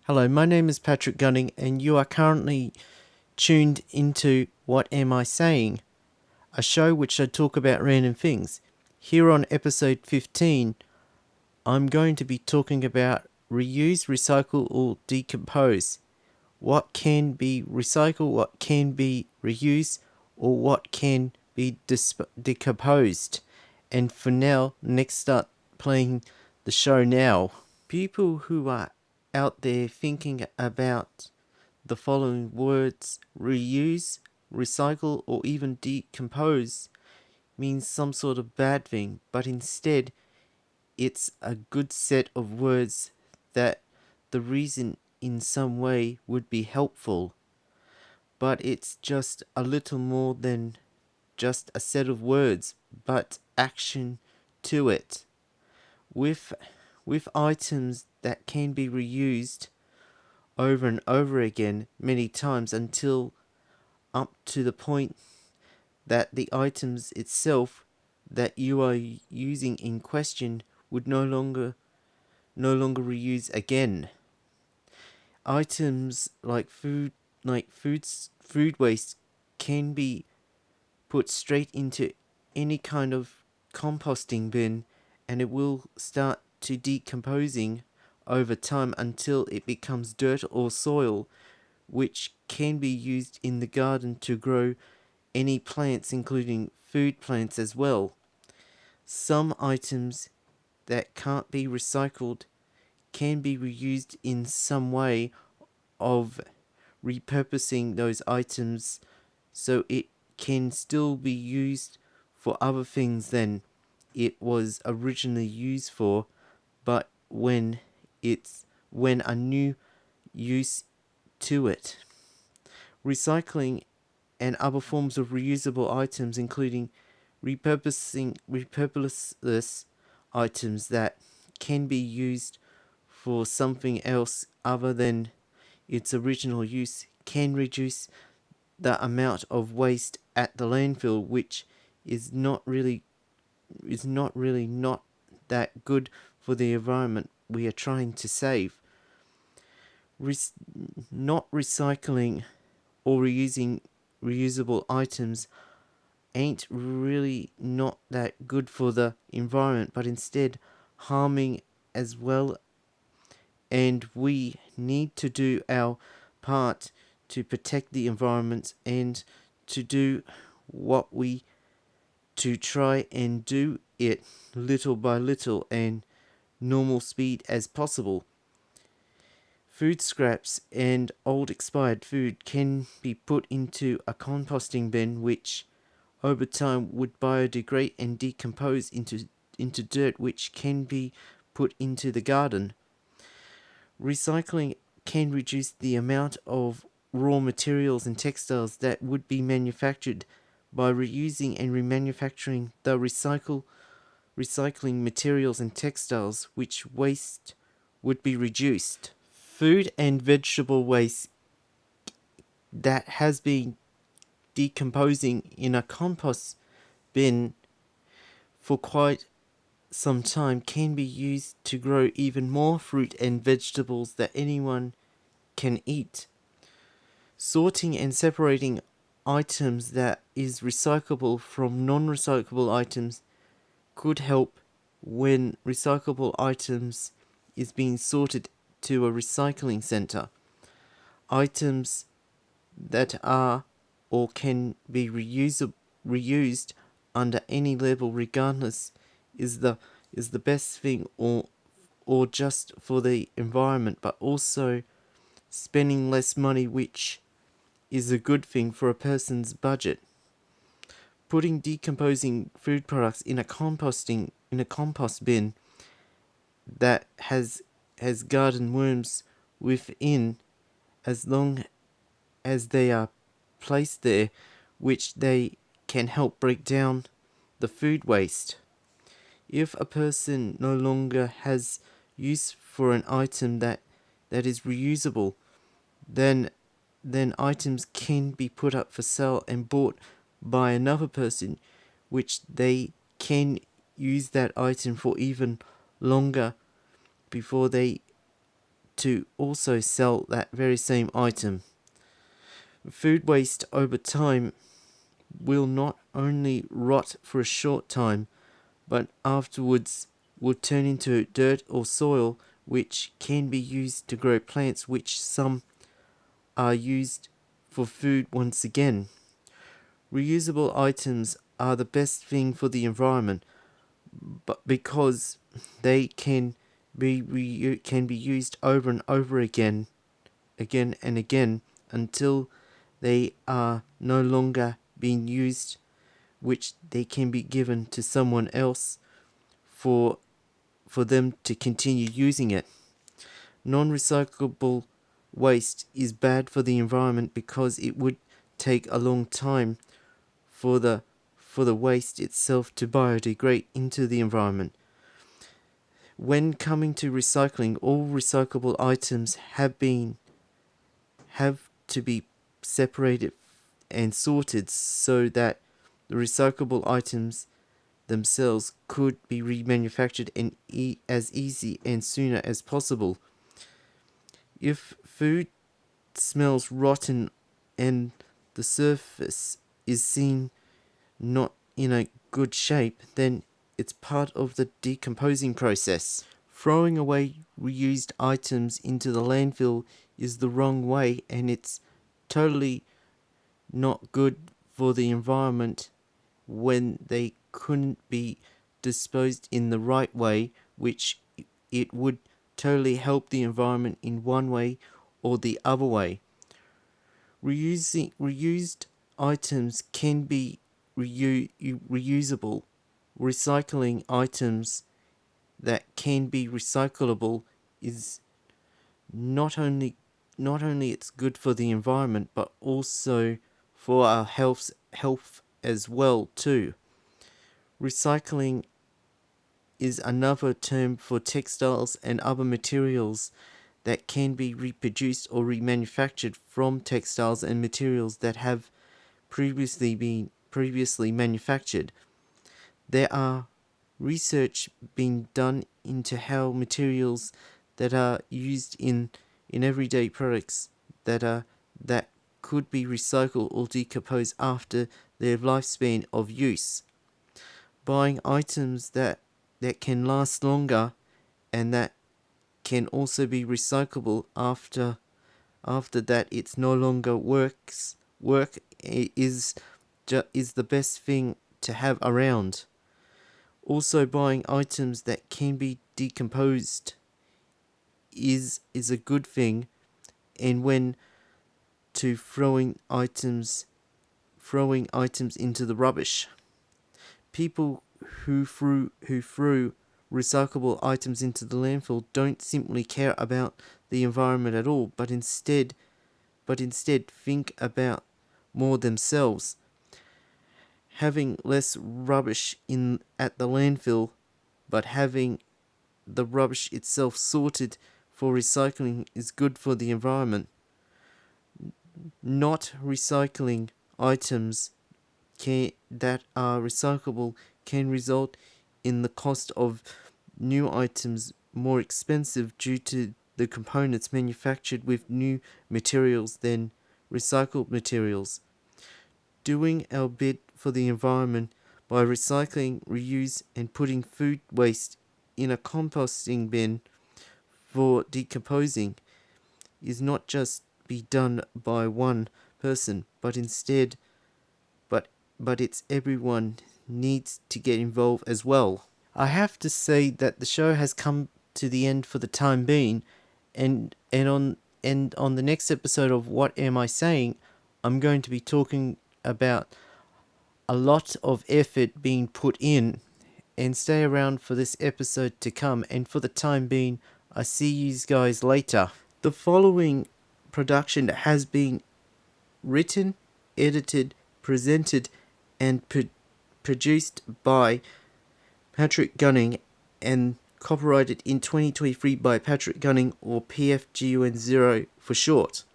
Hello, my name is Patrick Gunning, and you are currently tuned into What Am I Saying? A show which I talk about random things. Here on episode 15, I'm going to be talking about reuse, recycle, or decompose. What can be recycled, what can be reused, or what can be decomposed. And for now, next start playing the show now. People who are out there thinking about the following words, reuse, recycle, or even decompose, means some sort of bad thing, but instead it's a good set of words that the reason in some way would be helpful. But it's just a little more than just a set of words, but action to it. With items that can be reused over and over again many times until up to the point that the items itself that you are using in question would no longer reuse again. Items like food waste can be put straight into any kind of composting bin, and it will start to decomposing over time until it becomes dirt or soil, which can be used in the garden to grow any plants, including food plants as well. Some items that can't be recycled can be reused in some way of repurposing those items so it can still be used for other things than it was originally used for, but when a new use to it. Recycling and other forms of reusable items, including repurposeless items that can be used for something else other than its original use, can reduce the amount of waste at the landfill, which is not really not that good for the environment we are trying to save. Not recycling or reusing reusable items ain't really not that good for the environment, but instead harming as well, and we need to do our part to protect the environment and to do what we to try and do it little by little and normal speed as possible. Food scraps and old expired food can be put into a composting bin, which over time would biodegrade and decompose into dirt, which can be put into the garden. Recycling can reduce the amount of raw materials and textiles that would be manufactured by reusing and remanufacturing the recycling materials and textiles, which waste would be reduced. Food and vegetable waste that has been decomposing in a compost bin for quite some time can be used to grow even more fruit and vegetables that anyone can eat. Sorting and separating items that is recyclable from non-recyclable items could help when recyclable items is being sorted to a recycling center. Items that are or can be reused under any level regardless is the best thing, or just for the environment, but also spending less money, which is a good thing for a person's budget. Putting decomposing food products in a compost bin that has garden worms within, as long as they are placed there, which they can help break down the food waste. If a person no longer has use for an item that is reusable, then items can be put up for sale and bought by another person, which they can use that item for even longer before they to also sell that very same item. Food waste over time will not only rot for a short time, but afterwards will turn into dirt or soil, which can be used to grow plants, which some are used for food once again. Reusable items are the best thing for the environment, but because they can be used over and over again and again until they are no longer being used, which they can be given to someone else for them to continue using it. Non-recyclable waste is bad for the environment because it would take a long time for the waste itself to biodegrade into the environment. When coming to recycling, all recyclable items have to be separated and sorted so that the recyclable items themselves could be remanufactured and as easy and sooner as possible. If food smells rotten and the surface is seen not in a good shape, then it's part of the decomposing process. Throwing away reused items into the landfill is the wrong way, and it's totally not good for the environment when they couldn't be disposed in the right way, which it would totally help the environment in one way or the other way. Reused items can be reusable. Recycling items that can be recyclable is not only it's good for the environment, but also for our health as well too. Recycling is another term for textiles and other materials that can be reproduced or remanufactured from textiles and materials that have previously manufactured. There are research being done into how materials that are used in everyday products that could be recycled or decomposed after their lifespan of use. Buying items that can last longer and that can also be recyclable after that it's no longer work is the best thing to have around. Also, buying items that can be decomposed is a good thing, and when to throwing items into the rubbish. People who threw recyclable items into the landfill don't simply care about the environment at all, but instead think about more themselves. Having less rubbish at the landfill, but having the rubbish itself sorted for recycling is good for the environment. Not recycling items that are recyclable can result in the cost of new items more expensive due to the components manufactured with new materials than recycled materials. Doing our bit for the environment by recycling, reuse, and putting food waste in a composting bin for decomposing is not just be done by one person, but instead it's everyone needs to get involved as well. I have to say that the show has come to the end for the time being, and on the next episode of What Am I Saying, I'm going to be talking about a lot of effort being put in, and stay around for this episode to come. And for the time being, I see you guys later. The following production has been written, edited, presented, and produced by Patrick Gunning and copyrighted in 2023 by Patrick Gunning, or PFGUN0 for short.